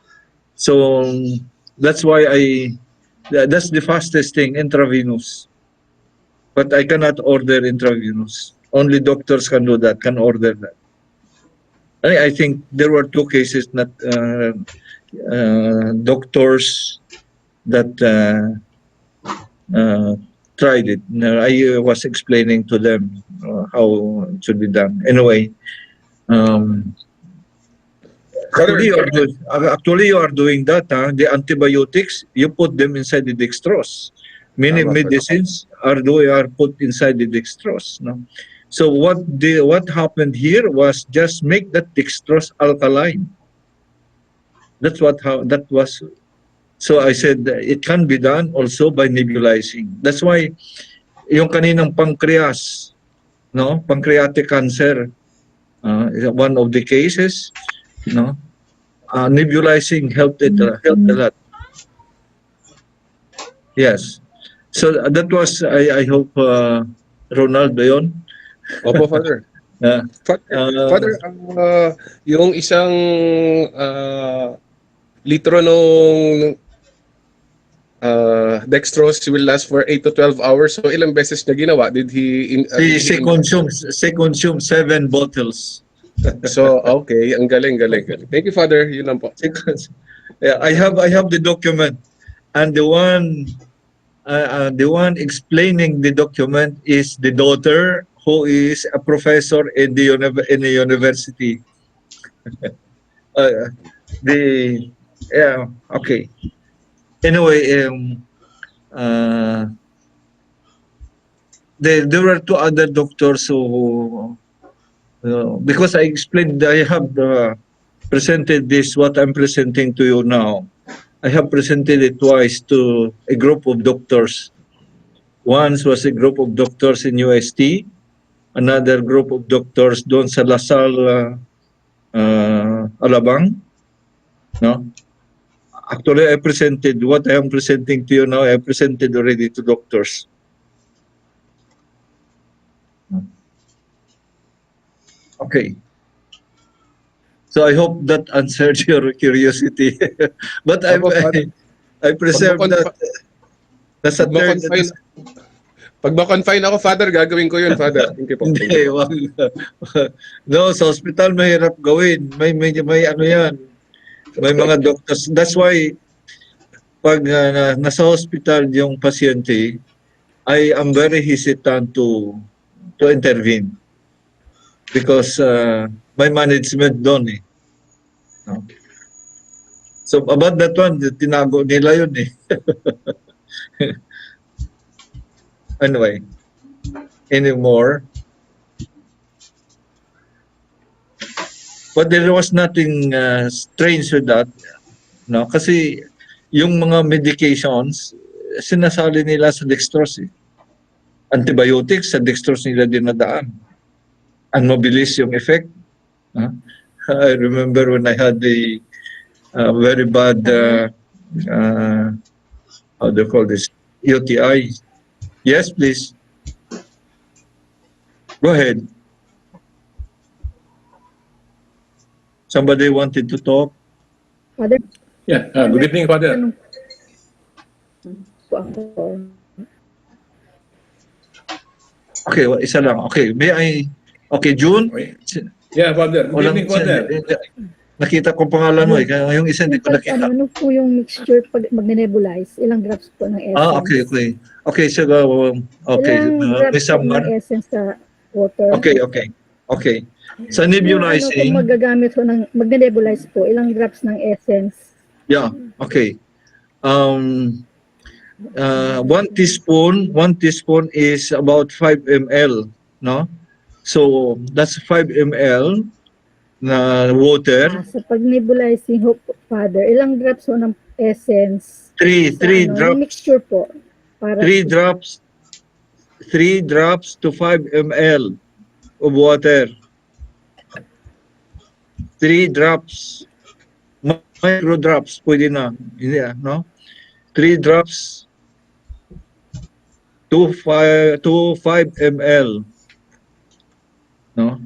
so that's why that's the fastest thing, intravenous. But I cannot order intravenous. Only doctors can do that, can order that. I think there were 2 cases that doctors that tried it. I was explaining to them how it should be done. Anyway, actually you are doing that. The antibiotics, you put them inside the dextrose. Many medicines are put inside the dextrose. No? So what happened here was just make that dextrose alkaline. That was. So I said it can be done also by nebulizing. That's why yung kaninang pancreas, no, pancreatic cancer, one of the cases, no, nebulizing helped a lot. Yes. So that was, I hope, Ronaldo yun. Opo, Father. Father, yung isang litro nung dextrose will last for 8 to 12 hours. So ilang beses niya ginawa? Did he consume 7 bottles. So okay, ang galing. Thank you, Father. Yun lang po. Yeah, I have the document, and the one explaining the document is the daughter who is a professor in the university. Okay. Anyway, there were 2 other doctors who, because I explained, I have presented this, what I'm presenting to you now. I have presented it twice to a group of doctors. Once was a group of doctors in UST, another group of doctors doon sa Lasal, Alabang. No? Actually, I presented what I am presenting to you now. I presented already to doctors. Okay. So I hope that answered your curiosity. But I preserve that. Nasa third. Pag ma-confine ako, Father, gagawin ko yun, Father. Thank you po. Hindi, no, sa hospital mahirap gawin. May ano yan. May mga doctors. That's why pag nasa hospital yung pasyente, I am very hesitant to intervene because may management doon eh. No? So about that one, tinago nila yun eh. Anyway, anymore. But there was nothing strange with that. No? Kasi yung mga medications, sinasali nila sa dextrose. Antibiotics, sa dextrose nila dinadaan. Ang mabilis yung effect. I remember when I had the very bad, how do you call this, UTI. Yes, please. Go ahead. Somebody wanted to talk? Father, Yeah, good evening, Father. tanong po ako. Okay, isa lang. Okay, okay, June? Okay. Yeah, Father. Good Walang, evening, Father. nakita ko pangalan mo eh, kaya yung isa hindi Yung ko pag, nakita. ano po yung mixture pag magne-nebulize? Ilang drops po ng essence? Okay. Okay, so, okay. Ilang May drops po someone? ng essence sa water? Okay. Sa Kung nebulizing, magagamit po ng, magne-nebulize po, ilang drops ng essence? yeah, okay. 1 teaspoon is about 5 ml, no? So, that's 5 ml na water. Sa pag-nebulizing ho, Father, ilang drops po ng essence? Three Yung drops. mixture po. Para 3 drops to 5 ml of water. 3 drops. Micro drops, pwede na. Hindi, no? 3 drops to 5 ml. No?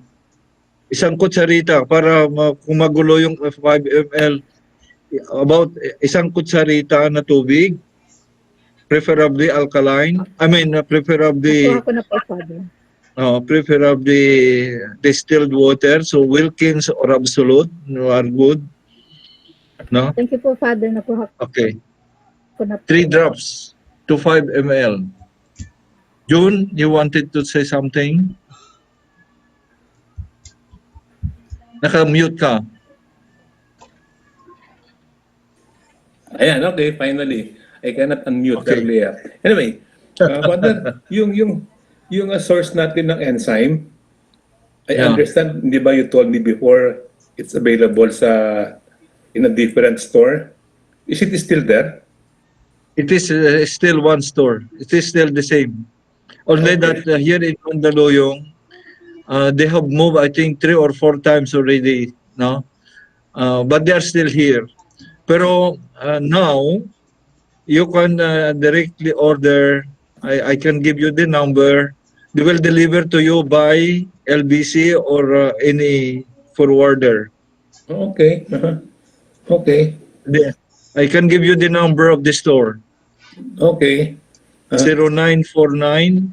Isang kutsarita para kung magulo yung 5 ml, about isang kutsarita na tubig, preferably alkaline. Preferably nakuha ko na po, Father. preferably distilled water. So Wilkins or Absolute are good. No? Thank you po, Father. Nakuha Okay. ko na po. 3 drops to 5 ml. June, you wanted to say something? Naka-mute ka. Ayan, okay, finally. I cannot unmute Okay. earlier. Anyway, Father, yung source natin ng enzyme, I Yeah. understand, di ba you told me before, it's available in a different store. Is it still there? It is still one store. It is still the same. Only Okay. that here in Mandaluyong, they have moved, I think, 3 or 4 times already. No, but they are still here. Pero now, you can directly order. I can give you the number. They will deliver to you by LBC or any forwarder. Okay. Okay. I can give you the number of the store. Okay. 0949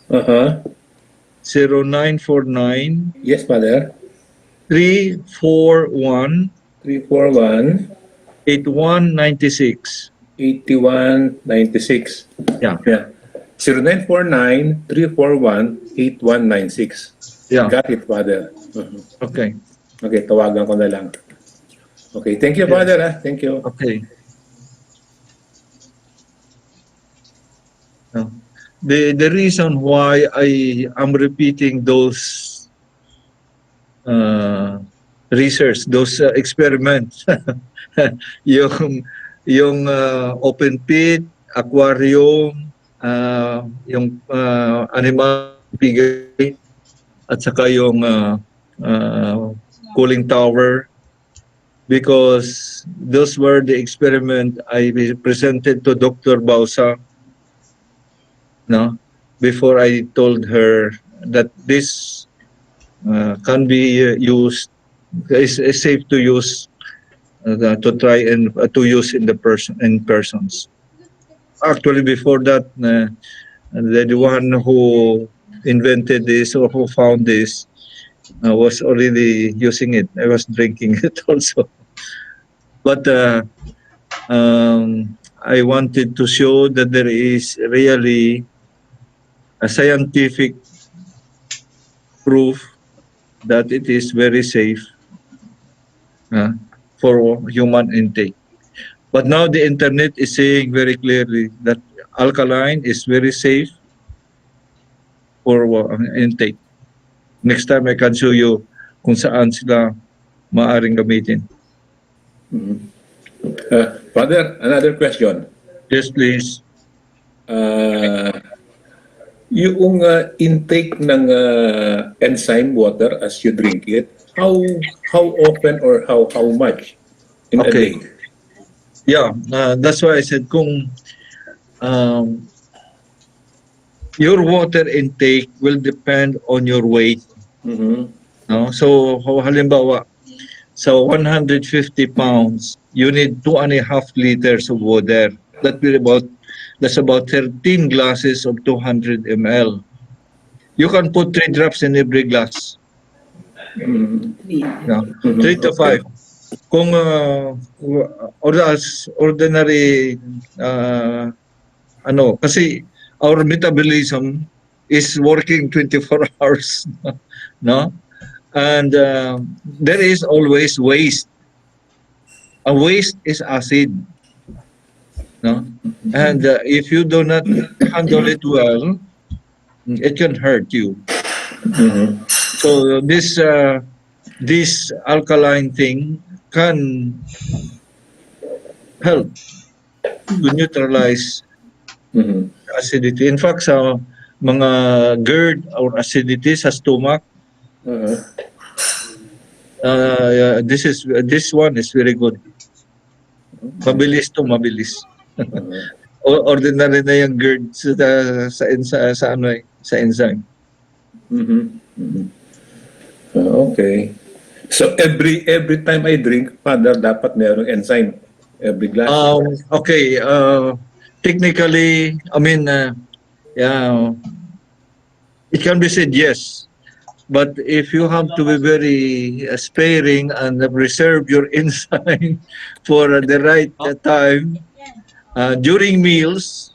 Uh-huh. 0949 Yes, Father. 341 341 8196. 8196. Yeah. Yeah. 0949-341-8196. Yeah. Got it, Father. Okay. Okay, tawagan ko na lang. Okay, thank you, Father. Thank you. Okay. No. The reason why I am repeating those research, those experiments, yung open pit, aquarium, yung animal piggery, at saka yung cooling tower, because those were the experiment I presented to Dr. Bausa, no, before I told her that this can be used, is safe to use, to try and to use in persons. Actually, before that, the one who invented this or who found this was already using it. I was drinking it also. But I wanted to show that there is really a scientific proof that it is very safe for human intake. But now the internet is saying very clearly that alkaline is very safe for intake. Next time I can show you kung saan sila maaring gamitin. Father, another question. Yes, please. Yung intake ng enzyme water as you drink it, how often or how much in a day? Yeah, that's why I said kung your water intake will depend on your weight. Mhm. No? So halimbawa, So 150 pounds, you need 2.5 liters of water. That's about 13 glasses of 200 ml. You can put 3 drops in every glass. No? 3 to 5. Kung or as ordinary kasi our metabolism is working 24 hours, no? And there is always waste. A waste is acid, no? And if you do not handle it well, it can hurt you. So this alkaline thing can help to neutralize acidity. In fact, sa mga GERD or acidity sa stomach, this one is very good. Mabilis. Ordinary na yung GERD sa enzyme. Okay. So every time I drink, Father, dapat merong enzyme every glass. Okay. Technically, I mean, yeah, it can be said yes. But if you have to be very sparing and reserve your enzyme for the right time, during meals,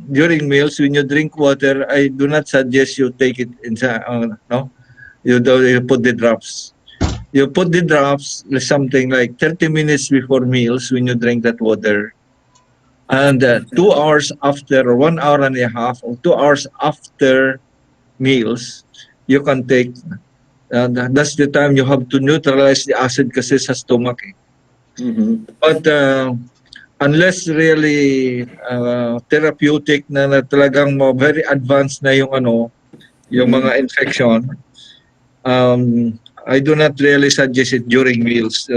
when you drink water, I do not suggest you take it inside. No, you put the drops. You put the drops something like 30 minutes before meals when you drink that water, and 2 hours after, or 1 hour and a half, or 2 hours after meals, you can take. That's the time you have to neutralize the acid kasi sa stomach. But unless really therapeutic na talagang very advanced na yung yung mga infection, I do not really suggest it during meals.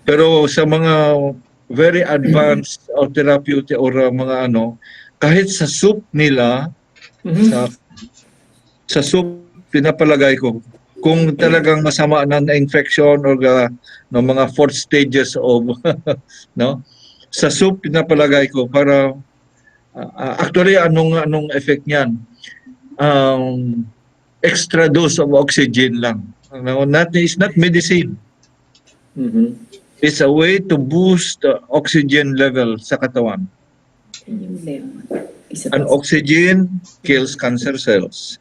Pero sa mga very advanced or therapeutic or mga kahit sa soup nila, sa soup pinapalagay ko kung talagang masama na infection or mga 4th stages of sa soup pinapalagay ko para actually anong effect niyan, extra dose of oxygen lang. It's not medicine. It's a way to boost the oxygen level sa katawan. And oxygen kills cancer cells.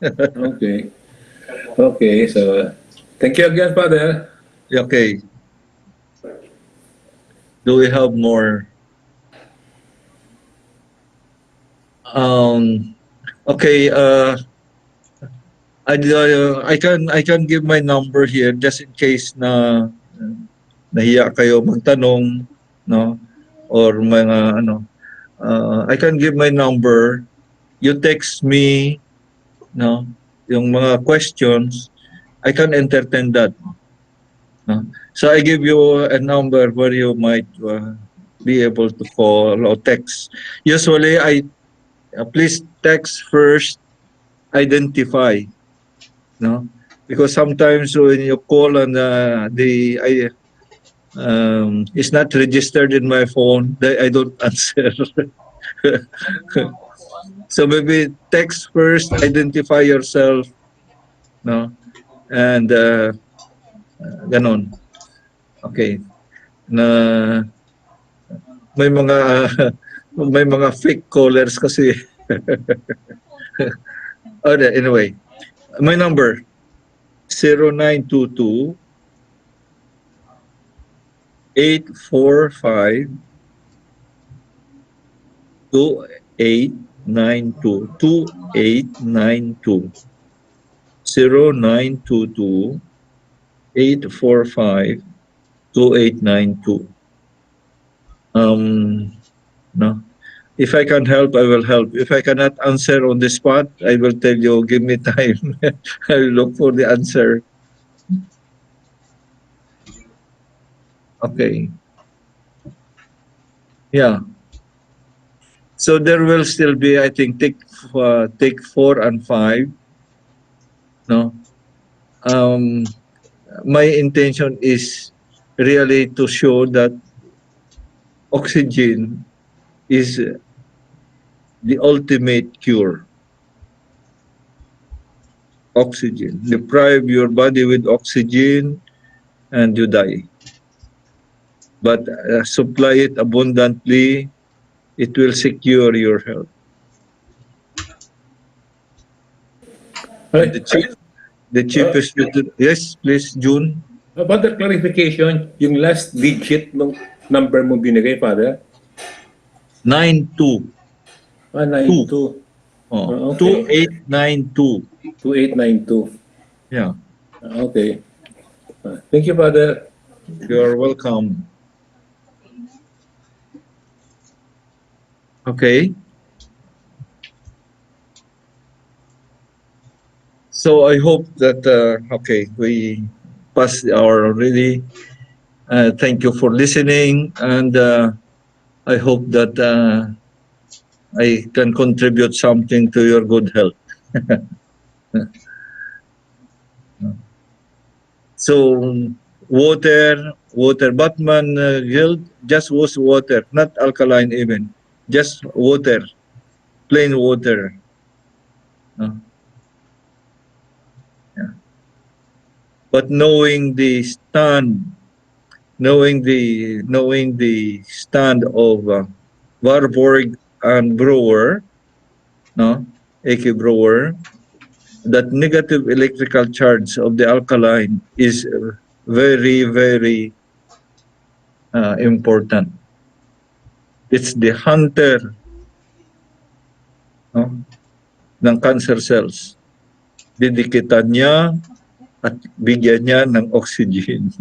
Okay, so thank you again, Father. Okay. Do we have more? Okay. I can give my number here just in case na nahiya kayo magtanong, no? Or mga I can give my number. You text me, no? Yung mga questions, I can entertain that. No? So I give you a number where you might be able to call or text. Usually, please text first, identify, no? Because sometimes when you call and it's not registered in my phone, I don't answer. So maybe text first, identify yourself, no? And ganon. Okay. Na may mga fake callers kasi. Anyway, my number 0922 845 2892 0922 845 2892. No. If I can help, I will help. If I cannot answer on the spot, I will tell you, give me time. I will look for the answer. Okay. Yeah. So there will still be, I think, take 4 and 5. No. my intention is really to show that oxygen is the ultimate cure. Oxygen. Deprive your body with oxygen and you die. But supply it abundantly, it will secure your health. Alright. The cheapest way to, yes, please, June. About the clarification, yung last digit ng number mo binigay, Father? 92. 92. Oh, Okay. 2892. 2892. Yeah. Okay. Thank you, Father. You're welcome. Okay. So I hope that, okay, we passed the hour already. Thank you for listening, and I hope that I can contribute something to your good health. So water, Batman Guild, just was water, not alkaline even, just water, plain water. Yeah. But knowing the stand of Warburg and Brewer, no, A.K. Brewer, that negative electrical charge of the alkaline is very, very important. It's the hunter, no, ng cancer cells. Didikitan niya at bigyan niya ng oxygen.